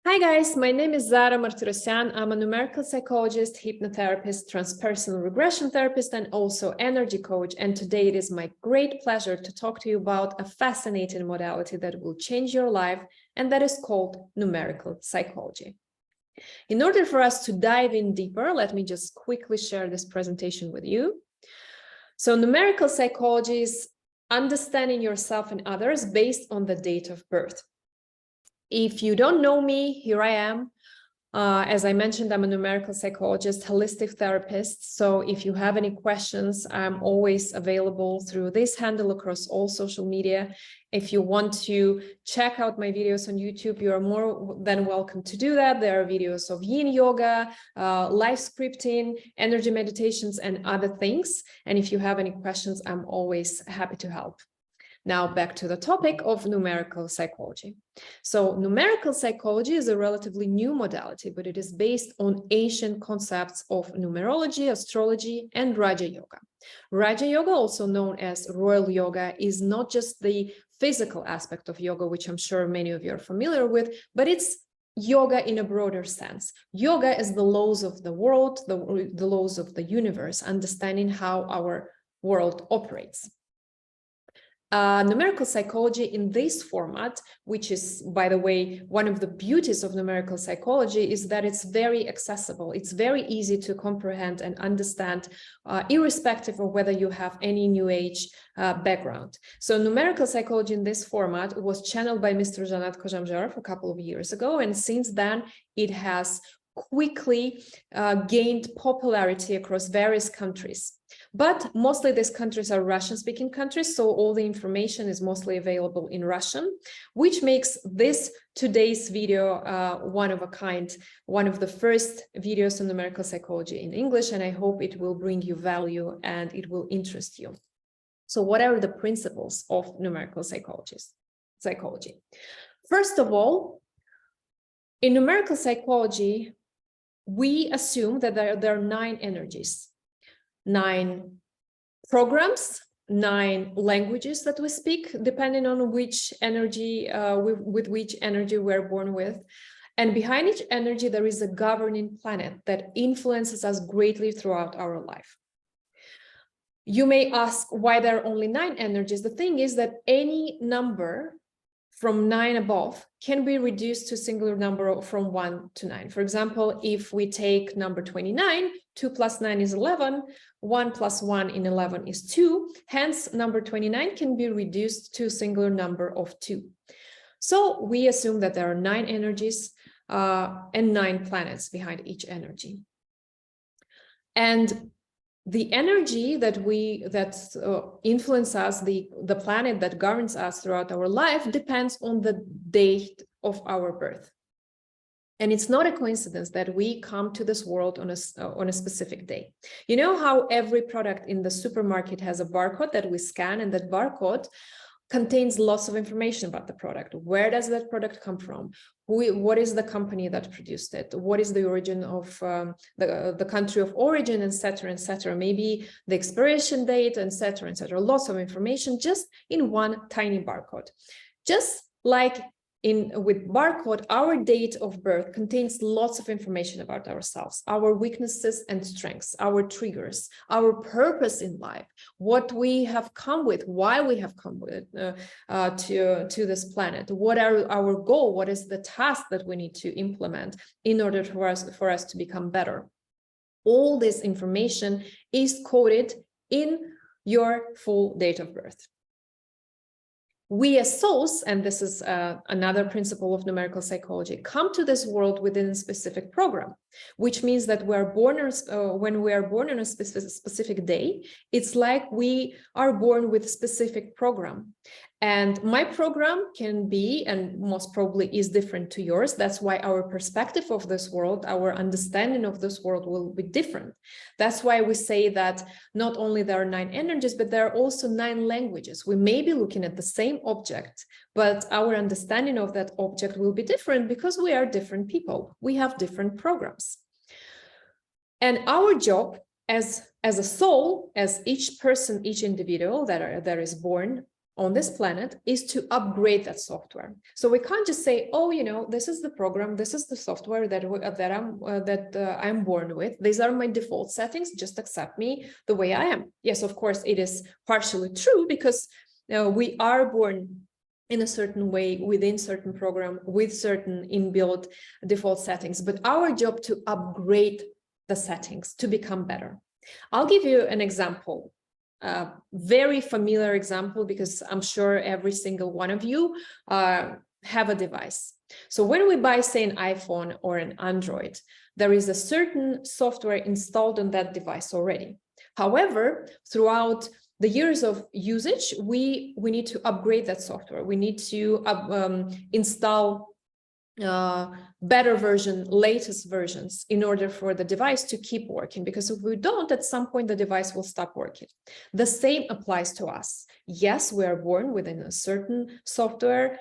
Hi guys, my name is Zara Martirosyan. I'm a numerical psychologist, hypnotherapist, transpersonal regression therapist, and also energy coach. And today it is my great pleasure to talk to you about a fascinating modality that will change your life, and that is called numerical psychology. In order for us to dive in deeper, let me just quickly share this presentation with you. So numerical psychology is understanding yourself and others based on the date of birth. If you don't know me, here I am. As I mentioned, I'm a numerical psychologist, holistic therapist. So if you have any questions, I'm always available through this handle across all social media. If you want to check out my videos on YouTube, you are more than welcome to do that. There are videos of yin yoga, live scripting, energy meditations, and other things. And if you have any questions, I'm always happy to help. Now back to the topic of numerical psychology. So numerical psychology is a relatively new modality, but it is based on ancient concepts of numerology, astrology, and Raja Yoga. Raja Yoga, also known as royal yoga, is not just the physical aspect of yoga, which I'm sure many of you are familiar with, but it's yoga in a broader sense. Yoga is the laws of the world, the laws of the universe, understanding how our world operates. Numerical psychology in this format, which is, by the way, one of the beauties of numerical psychology, is that it's very accessible. It's very easy to comprehend and understand, irrespective of whether you have any New Age background. So numerical psychology in this format was channeled by Mr. Janat Kojamjarov a couple of years ago, and since then it has quickly gained popularity across various countries. But mostly these countries are Russian-speaking countries, so all the information is mostly available in Russian, which makes this today's video one of a kind, one of the first videos on numerical psychology in English, and I hope it will bring you value and it will interest you. So what are the principles of numerical psychology? First of all, in numerical psychology, we assume that there are 9 energies. 9 programs, 9 languages that we speak, depending on which energy, with which energy we're born with. And behind each energy, there is a governing planet that influences us greatly throughout our life. You may ask why there are only 9 energies. The thing is that any number from 9 above can be reduced to a singular number from 1 to 9. For example, if we take number 29, 2 plus 9 is 11, 1 plus 1 in 11 is 2. Hence, number 29 can be reduced to a singular number of 2. So we assume that there are 9 energies and 9 planets behind each energy. And the energy that influences us, the planet that governs us throughout our life, depends on the date of our birth. And it's not a coincidence that we come to this world on a specific day. You know how every product in the supermarket has a barcode that we scan, and that barcode contains lots of information about the product. Where does that product come from? What is the company that produced it? What is the origin of the country of origin, etc., etc. Maybe the expiration date, etc., etc. Lots of information just in one tiny barcode. Just like with barcode, our date of birth contains lots of information about ourselves, our weaknesses and strengths, our triggers, our purpose in life, what we have come with, why we have come with to this planet, what are our goal, what is the task that we need to implement in order for us to become better. All this information is coded in your full date of birth. We as souls, and this is another principle of numerical psychology, come to this world within a specific program, which means that when we are born on a specific day, it's like we are born with a specific program. And my program can be, and most probably is, different to yours. That's why our perspective of this world, our understanding of this world will be different. That's why we say that not only there are 9 energies, but there are also 9 languages. We may be looking at the same object, but our understanding of that object will be different because we are different people. We have different programs. And our job as a soul, as each person, each individual that is born on this planet is to upgrade that software. So we can't just say, oh, you know, this is the program, this is the software that I'm born with. These are my default settings. Just accept me the way I am. Yes, of course, it is partially true because we are born in a certain way within certain program with certain inbuilt default settings. But our job to upgrade the settings to become better. I'll give you an example. Very familiar example, because I'm sure every single one of you have a device. So when we buy, say, an iPhone or an Android, there is a certain software installed on that device already. However, throughout the years of usage, we need to upgrade that software. We need to install better version, latest versions in order for the device to keep working, because if we don't, at some point the device will stop working. The same applies to us. Yes, we are born within a certain software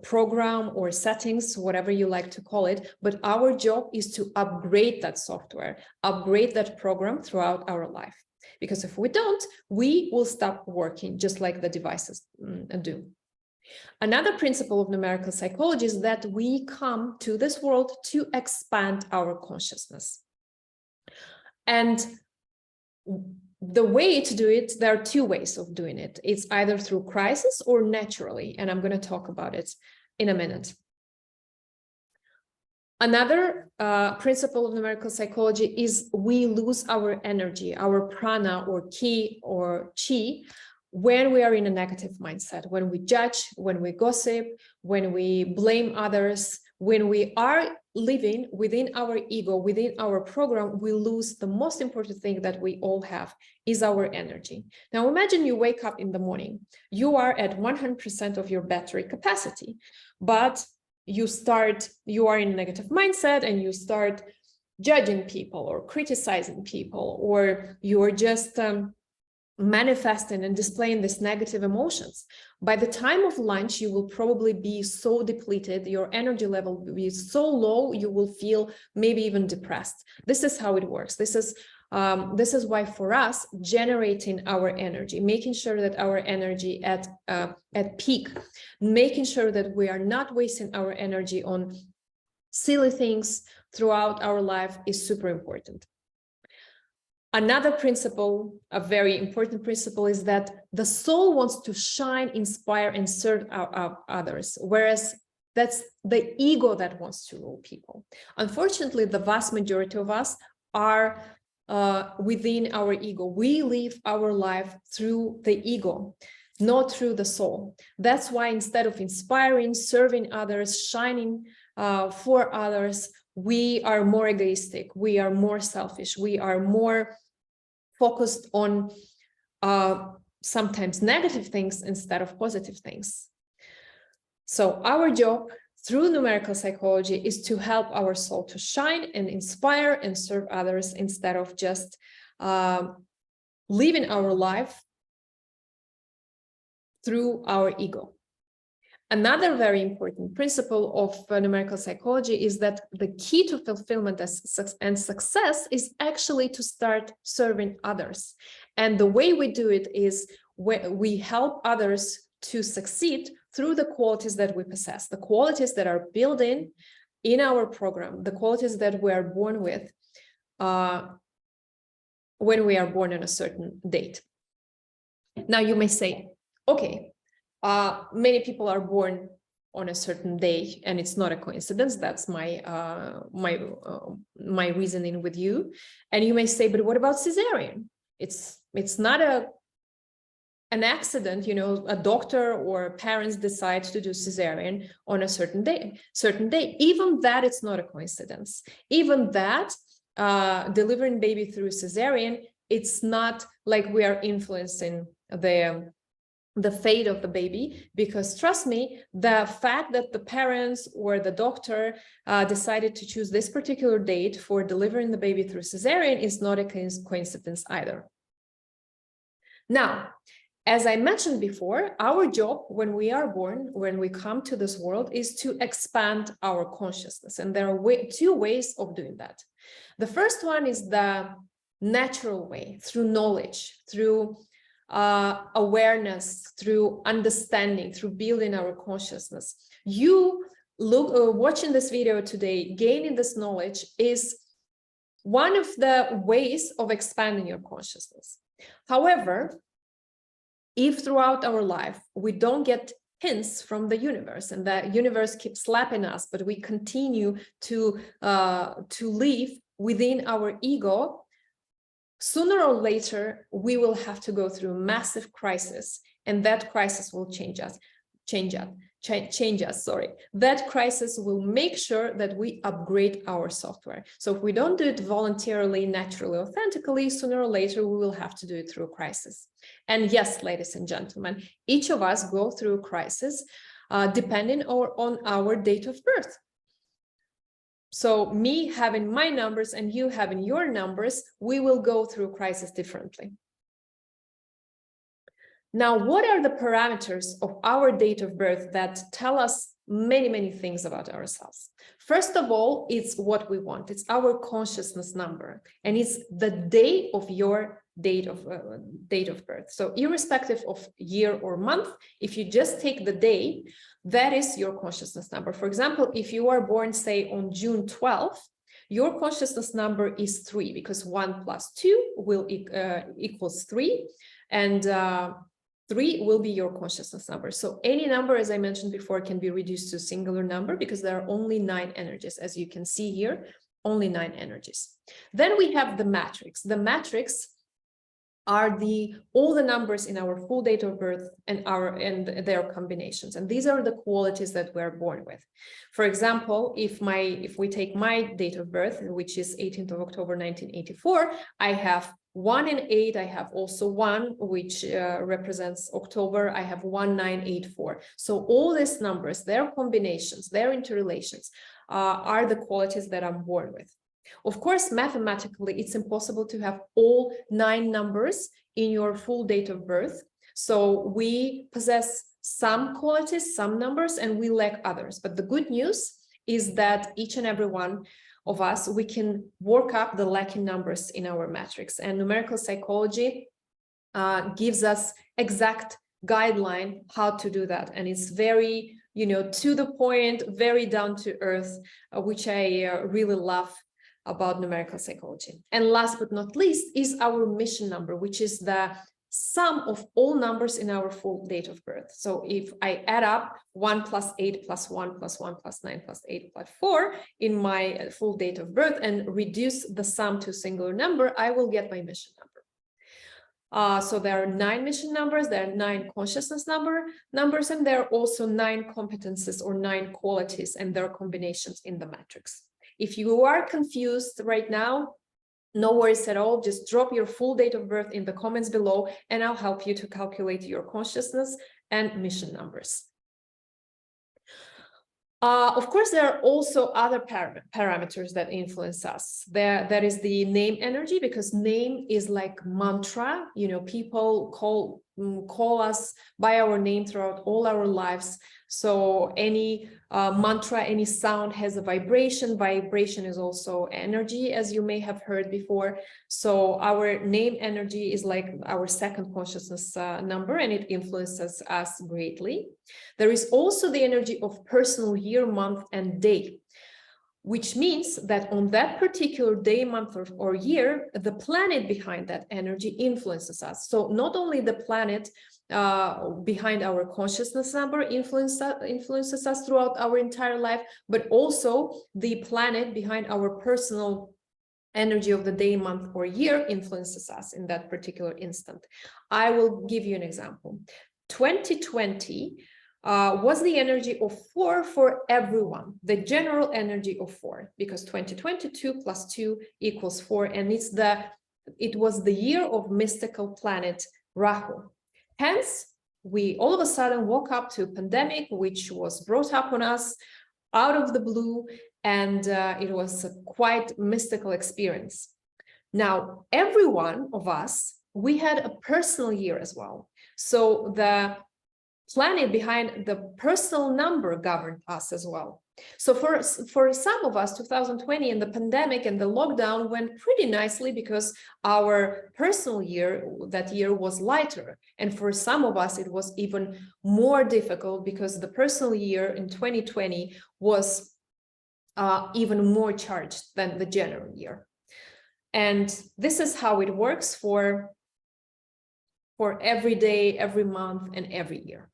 program or settings, whatever you like to call it, but our job is to upgrade that software, upgrade that program throughout our life, because if we don't, we will stop working just like the devices do. Another principle of numerical psychology is that we come to this world to expand our consciousness. And the way to do it, there are two ways of doing it. It's either through crisis or naturally, and I'm going to talk about it in a minute. Another principle of numerical psychology is we lose our energy, our prana or ki or chi, when we are in a negative mindset, when we judge, when we gossip, when we blame others, when we are living within our ego, within our program, we lose the most important thing that we all have, is our energy. Now imagine you wake up in the morning, you are at 100% of your battery capacity, but you are in a negative mindset and you start judging people or criticizing people, or you are just manifesting and displaying these negative emotions. By the time of lunch, you will probably be so depleted, your energy level will be so low, you will feel maybe even depressed. This is how it works. This is why for us, generating our energy, making sure that our energy at peak, making sure that we are not wasting our energy on silly things throughout our life is super important. Another principle, a very important principle, is that the soul wants to shine, inspire, and serve others, whereas that's the ego that wants to rule people. Unfortunately, the vast majority of us are within our ego. We live our life through the ego, not through the soul. That's why instead of inspiring, serving others, shining for others, we are more egoistic, we are more selfish, we are more focused on sometimes negative things instead of positive things. So our job through numerical psychology is to help our soul to shine and inspire and serve others instead of just living our life through our ego. Another very important principle of numerical psychology is that the key to fulfillment and success is actually to start serving others. And the way we do it is we help others to succeed through the qualities that we possess, the qualities that are built in our program, the qualities that we are born with when we are born on a certain date. Now you may say, okay, many people are born on a certain day, and it's not a coincidence. That's my reasoning with you. And you may say, but what about cesarean? It's not an accident, you know, a doctor or parents decide to do cesarean on a certain day. Even that, it's not a coincidence. Even that, delivering baby through cesarean, it's not like we are influencing the fate of the baby, because trust me, the fact that the parents or the doctor decided to choose this particular date for delivering the baby through cesarean is not a coincidence either. Now, as I mentioned before, our job when we are born, when we come to this world, is to expand our consciousness. And there are two ways of doing that. The first one is the natural way, through knowledge, through awareness, through understanding, through building our consciousness. You watching this video today, gaining this knowledge is one of the ways of expanding your consciousness. However, if throughout our life we don't get hints from the universe, and the universe keeps slapping us, but we continue to live within our ego, sooner or later we will have to go through a massive crisis, and that crisis will change us. That crisis will make sure that we upgrade our software. So if we don't do it voluntarily, naturally, authentically, sooner or later we will have to do it through a crisis. And yes, ladies and gentlemen, each of us go through a crisis depending on our date of birth. So me having my numbers and you having your numbers, we will go through a crisis differently. Now, what are the parameters of our date of birth that tell us many, many things about ourselves? First of all, it's what we want. It's our consciousness number, and it's the day of your date of birth. So irrespective of year or month, if you just take the day, that is your consciousness number. For example, if you are born, say, on June 12th, your consciousness number is 3, because 1 plus 2 will equals 3, and 3 will be your consciousness number. So any number, as I mentioned before, can be reduced to a singular number because there are only 9 energies. As you can see here, only 9 energies. Then we have the matrix. The matrix are all the numbers in our full date of birth and their combinations. And these are the qualities that we're born with. For example, if we take my date of birth, which is 18th of October 1984, I have 1 and 8. I have also 1, which represents October. I have 1984. So all these numbers, their combinations, their interrelations are the qualities that I'm born with. Of course, mathematically, it's impossible to have all 9 numbers in your full date of birth. So we possess some qualities, some numbers, and we lack others. But the good news is that each and every one of us, we can work up the lacking numbers in our matrix. And numerical psychology gives us exact guideline how to do that. And it's very, to the point, very down to earth, which I really love about numerical psychology. And last but not least is our mission number, which is the sum of all numbers in our full date of birth. So if I add up 1 plus 8 plus 1 plus 1 plus 9 plus 8 plus 4 in my full date of birth and reduce the sum to a singular number, I will get my mission number. So there are 9 mission numbers, there are 9 consciousness numbers, and there are also 9 competences or 9 qualities and their combinations in the matrix. If you are confused right now, no worries at all. Just drop your full date of birth in the comments below, and I'll help you to calculate your consciousness and mission numbers. Of course, there are also other parameters that influence us. There is the name energy, because name is like mantra. People call us by our name throughout all our lives. So any mantra, any sound has a vibration. Vibration is also energy, as you may have heard before. So our name energy is like our second consciousness number, and it influences us greatly. There is also the energy of personal year, month, and day, which means that on that particular day, month, or year, the planet behind that energy influences us. So not only the planet behind our consciousness number influences us throughout our entire life, but also the planet behind our personal energy of the day, month, or year influences us in that particular instant. I will give you an example. 2020 was the energy of 4 for everyone, the general energy of 4, because 2022 plus 2 equals 4, and it was the year of mystical planet Rahu. Hence, we all of a sudden woke up to a pandemic, which was brought up on us out of the blue, and it was a quite mystical experience. Now, every one of us, we had a personal year as well. So the planet behind the personal number governed us as well. So for some of us, 2020 and the pandemic and the lockdown went pretty nicely because our personal year that year was lighter. And for some of us, it was even more difficult because the personal year in 2020 was even more charged than the general year. And this is how it works for every day, every month, and every year.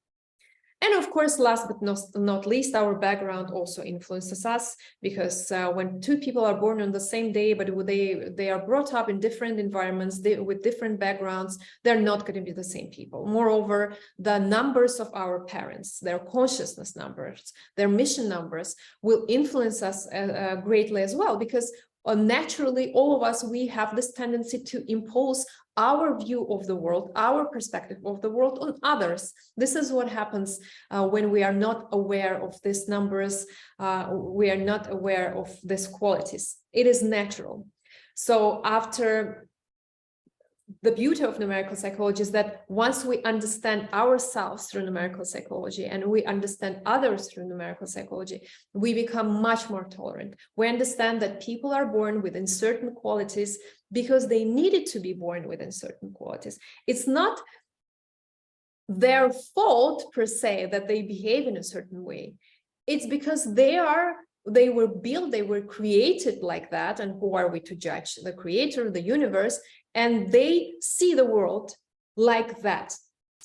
And of course, last but not least, our background also influences us, because when two people are born on the same day, but they are brought up in different environments with different backgrounds, they're not going to be the same people. Moreover, the numbers of our parents, their consciousness numbers, their mission numbers will influence us greatly as well, because naturally, all of us, we have this tendency to impose our view of the world, our perspective of the world on others. This is what happens when we are not aware of these numbers, we are not aware of these qualities. It is natural. So after the beauty of numerical psychology is that once we understand ourselves through numerical psychology and we understand others through numerical psychology, we become much more tolerant. We understand that people are born within certain qualities because they needed to be born within certain qualities. It's not their fault per se that they behave in a certain way. It's because they were built, they were created like that. And who are we to judge? The creator, the universe, and they see the world like that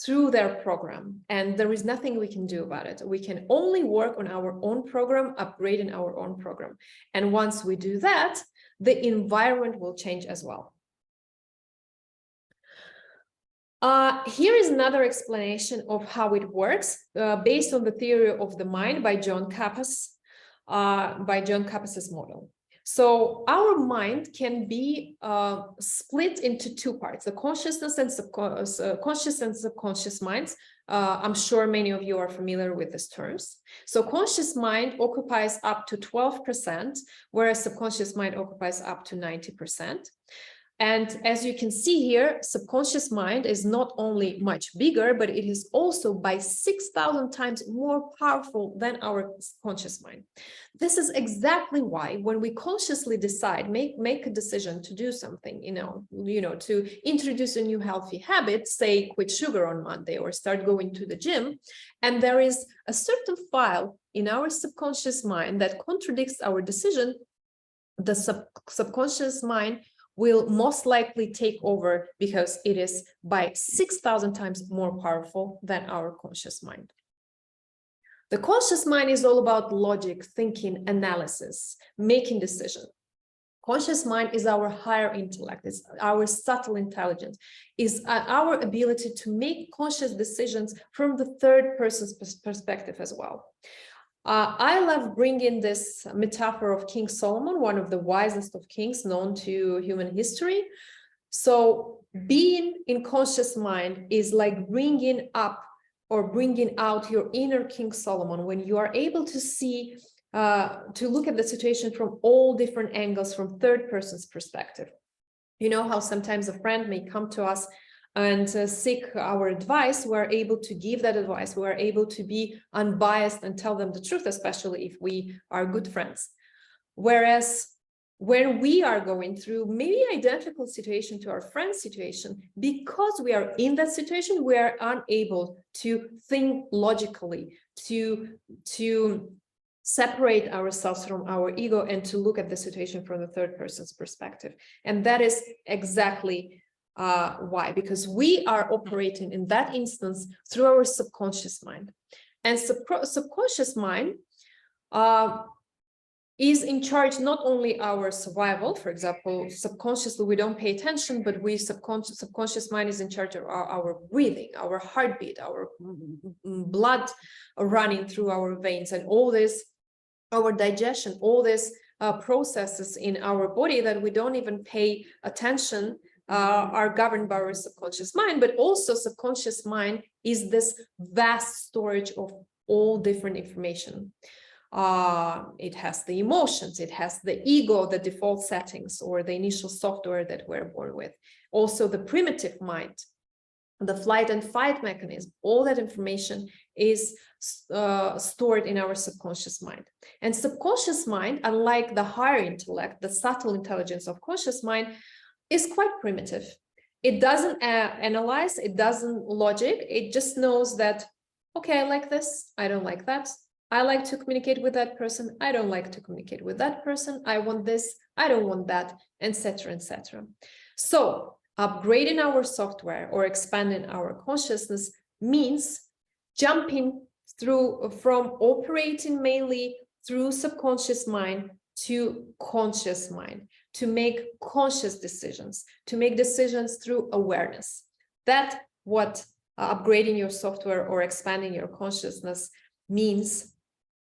through their program. And there is nothing we can do about it. We can only work on our own program, upgrading our own program. And once we do that, the environment will change as well. Here is another explanation of how it works based on the theory of the mind by John Kappas, by John Kappas's model. So our mind can be split into two parts, the consciousness and subconscious minds. I'm sure many of you are familiar with these terms. So conscious mind occupies up to 12%, whereas subconscious mind occupies up to 90%. And as you can see here, subconscious mind is not only much bigger, but it is also by 6,000 times more powerful than our conscious mind. This is exactly why when we consciously decide, make a decision to do something, to introduce a new healthy habit, say quit sugar on Monday or start going to the gym, and there is a certain file in our subconscious mind that contradicts our decision, the subconscious mind will most likely take over because it is by 6,000 times more powerful than our conscious mind. The conscious mind is all about logic, thinking, analysis, making decisions. Conscious mind is our higher intellect, it's our subtle intelligence, is our ability to make conscious decisions from the third person's perspective as well. I love bringing this metaphor of King Solomon, one of the wisest of kings known to human history. So being in conscious mind is like bringing up or bringing out your inner King Solomon, when you are able to see, to look at the situation from all different angles, from third person's perspective. You know how sometimes a friend may come to us and seek our advice. We're able to give that advice. We're able to be unbiased and tell them the truth, especially if we are good friends. Whereas when we are going through maybe identical situation to our friend's situation, because we are in that situation, we are unable to think logically, to separate ourselves from our ego and to look at the situation from the third person's perspective. And that is exactly why, because we are operating in that instance through our subconscious mind. And subconscious mind is in charge not only our survival. For example, subconsciously we don't pay attention, but subconscious mind is in charge of our breathing, our heartbeat, our blood running through our veins, and all this, our digestion, all these processes in our body that we don't even pay attention are governed by our subconscious mind. But also subconscious mind is this vast storage of all different information. It has the emotions, it has the ego, the default settings, or the initial software that we're born with. Also the primitive mind the flight and fight mechanism, all that information is stored in our subconscious mind. And subconscious mind, unlike the higher intellect, the subtle intelligence of conscious mind, is quite primitive. It doesn't analyze, it doesn't logic, it just knows that, okay, I like this, I don't like that. I like to communicate with that person, I don't like to communicate with that person. I want this, I don't want that, etc., etc. So upgrading our software or expanding our consciousness means jumping through from operating mainly through subconscious mind to conscious mind, to make conscious decisions, to make decisions through awareness. That's what upgrading your software or expanding your consciousness means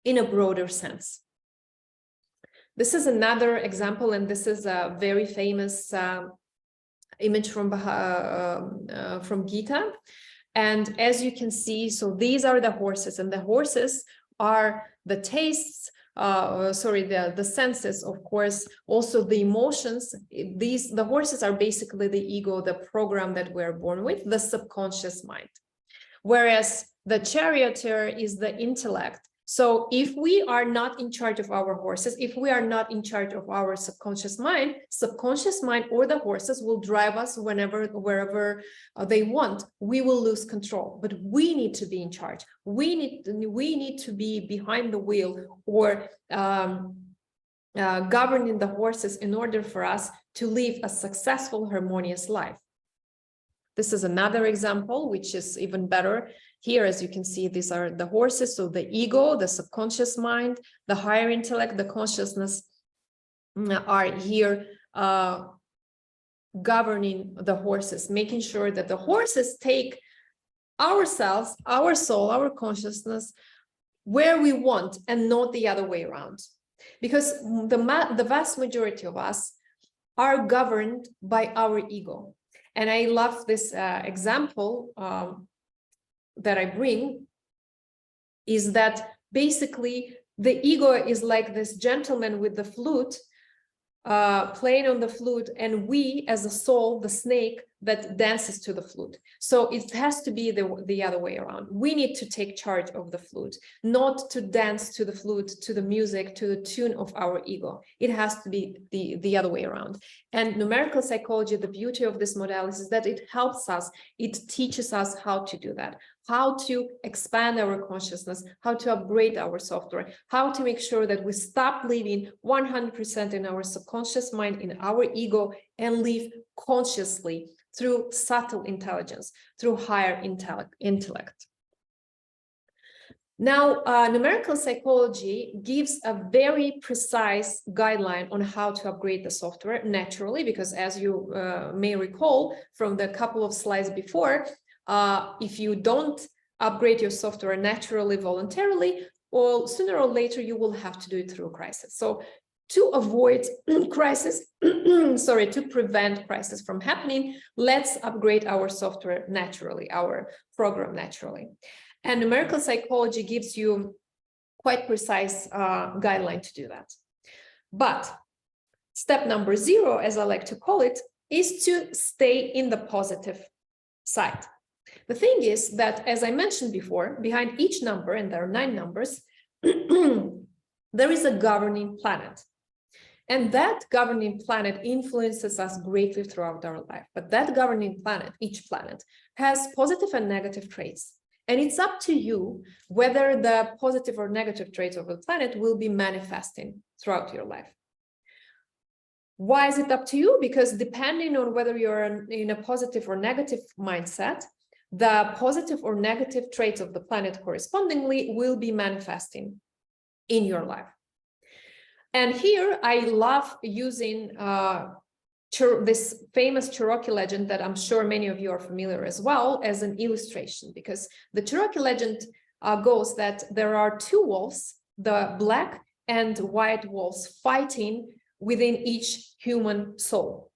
in a broader sense. This is another example, and this is a very famous image from Gita. And as you can see, so these are the horses, and the horses are the tastes, the senses, of course, also the emotions. The horses are basically the ego, the program that we're born with, the subconscious mind. Whereas the charioteer is the intellect. So if we are not in charge of our horses, if we are not in charge of our subconscious mind or the horses will drive us wherever they want. We will lose control, but we need to be in charge. We need to be behind the wheel or governing the horses in order for us to live a successful, harmonious life. This is another example, which is even better. Here, as you can see, these are the horses. So the ego, the subconscious mind, the higher intellect, the consciousness are here governing the horses, making sure that the horses take ourselves, our soul, our consciousness where we want and not the other way around. Because the vast majority of us are governed by our ego. And I love this example that I bring, is that basically the ego is like this gentleman with the flute, playing on the flute, and we as a soul, the snake that dances to the flute. So it has to be the other way around. We need to take charge of the flute, not to dance to the flute, to the music, to the tune of our ego. It has to be the other way around. And numerical psychology, the beauty of this modality is that it helps us, it teaches us how to do that, how to expand our consciousness, how to upgrade our software, how to make sure that we stop living 100% in our subconscious mind, in our ego, and live consciously through subtle intelligence, through higher intellect. Now, numerical psychology gives a very precise guideline on how to upgrade the software naturally, because as you may recall from the couple of slides before, if you don't upgrade your software naturally, voluntarily, well, sooner or later you will have to do it through a crisis. So to avoid crisis, to prevent crisis from happening, let's upgrade our software naturally, our program naturally. And numerical psychology gives you quite precise guideline to do that. But step number 0, as I like to call it, is to stay in the positive side. The thing is that, as I mentioned before, behind each number, and there are 9 numbers, there is a governing planet. And that governing planet influences us greatly throughout our life. But that governing planet, each planet, has positive and negative traits. And it's up to you whether the positive or negative traits of the planet will be manifesting throughout your life. Why is it up to you? Because depending on whether you're in a positive or negative mindset, the positive or negative traits of the planet correspondingly will be manifesting in your life. And here I love using this famous Cherokee legend that I'm sure many of you are familiar as well as an illustration, because the Cherokee legend goes that there are 2 wolves, the black and white wolves, fighting within each human soul.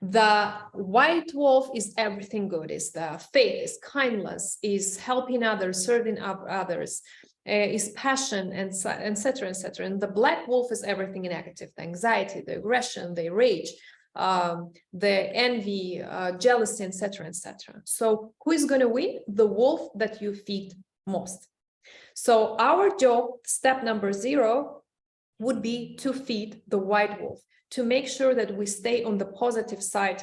The white wolf is everything good, is the faith, is kindness, is helping others, serving others, is passion, and etc., etc. And the black wolf is everything negative, the anxiety, the aggression, the rage, the envy, jealousy, etc., etc. So who is going to win? The wolf that you feed most. So our job, step number 0, would be to feed the white wolf, to make sure that we stay on the positive side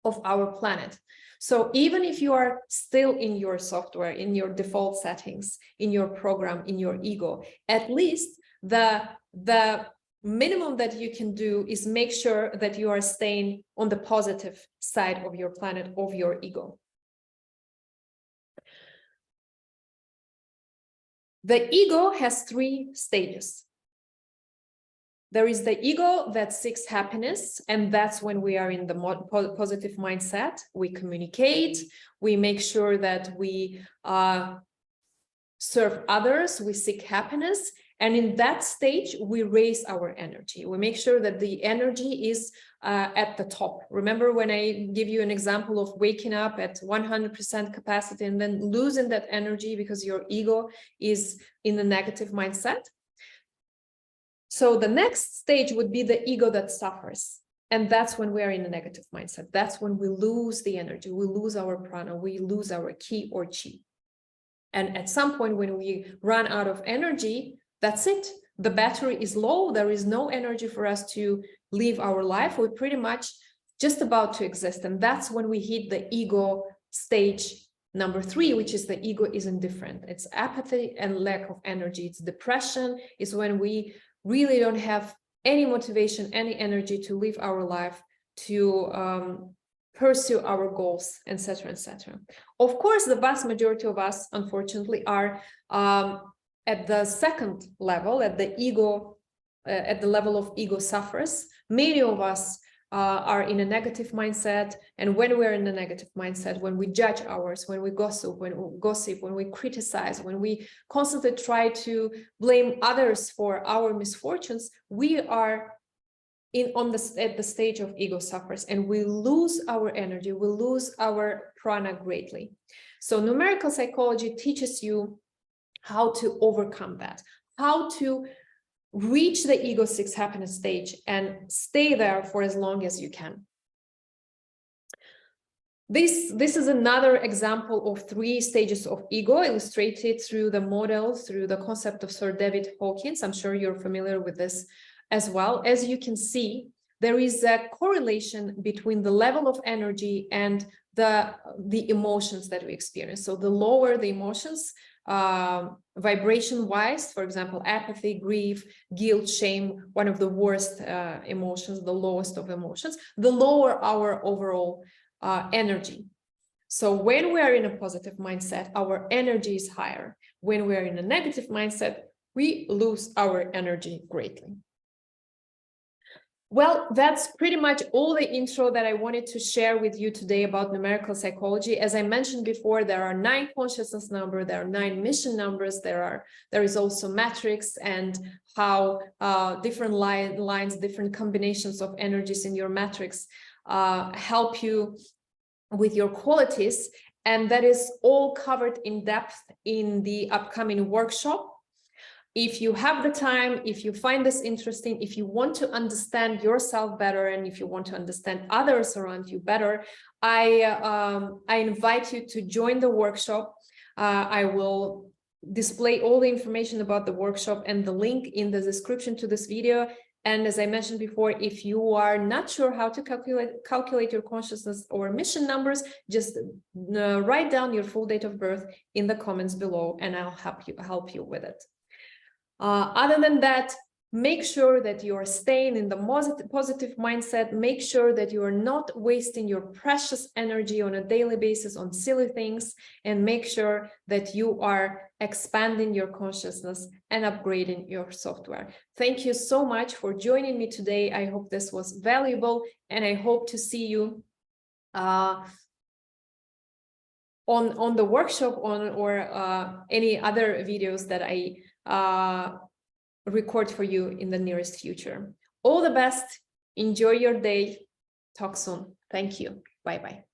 of our planet. So even if you are still in your software, in your default settings, in your program, in your ego, at least the minimum that you can do is make sure that you are staying on the positive side of your planet, of your ego. The ego has 3 stages. There is the ego that seeks happiness, and that's when we are in the positive mindset. We communicate, we make sure that we serve others, we seek happiness, and in that stage, we raise our energy. We make sure that the energy is at the top. Remember when I give you an example of waking up at 100% capacity and then losing that energy because your ego is in the negative mindset? So the next stage would be the ego that suffers. And that's when we are in a negative mindset. That's when we lose the energy, we lose our prana, we lose our ki or chi. And at some point when we run out of energy, that's it. The battery is low. There is no energy for us to live our life. We're pretty much just about to exist. And that's when we hit the ego stage number 3, which is the ego is indifferent. It's apathy and lack of energy. It's depression. It's when we really don't have any motivation, any energy to live our life, to pursue our goals, etc., etc. Of course, the vast majority of us, unfortunately, are at the second level, at the ego, at the level of ego suffers. Many of us are in a negative mindset, and when we're in a negative mindset, when we judge others, when we gossip, when we criticize, when we constantly try to blame others for our misfortunes, we are at the stage of ego suffers, and we lose our energy, we lose our prana greatly. So numerical psychology teaches you how to overcome that, how to reach the ego seeks happiness stage and stay there for as long as you can. This is another example of 3 stages of ego illustrated through the model, through the concept of Sir David Hawkins. I'm sure you're familiar with this as well. As you can see, there is a correlation between the level of energy and the emotions that we experience. So the lower the emotions, vibration wise, for example, apathy, grief, guilt, shame, one of the worst emotions, the lowest of emotions, the lower our overall energy. So when we are in a positive mindset, our energy is higher. When we are in a negative mindset, we lose our energy greatly. Well, that's pretty much all the intro that I wanted to share with you today about numerical psychology. As I mentioned before, there are 9 consciousness numbers, there are 9 mission numbers, there is also matrix, and how different lines, different combinations of energies in your matrix help you with your qualities. And that is all covered in depth in the upcoming workshop. If you have the time, if you find this interesting, if you want to understand yourself better, and if you want to understand others around you better, I invite you to join the workshop. I will display all the information about the workshop and the link in the description to this video. And as I mentioned before, if you are not sure how to calculate your consciousness or mission numbers, just write down your full date of birth in the comments below, and I'll help you with it. Other than that, make sure that you are staying in the positive mindset. Make sure that you are not wasting your precious energy on a daily basis on silly things, and make sure that you are expanding your consciousness and upgrading your software. Thank you so much for joining me today. I hope this was valuable, and I hope to see you on the workshop or any other videos that I record for you in the nearest future. All the best. Enjoy your day. Talk soon. Thank you. Bye-bye.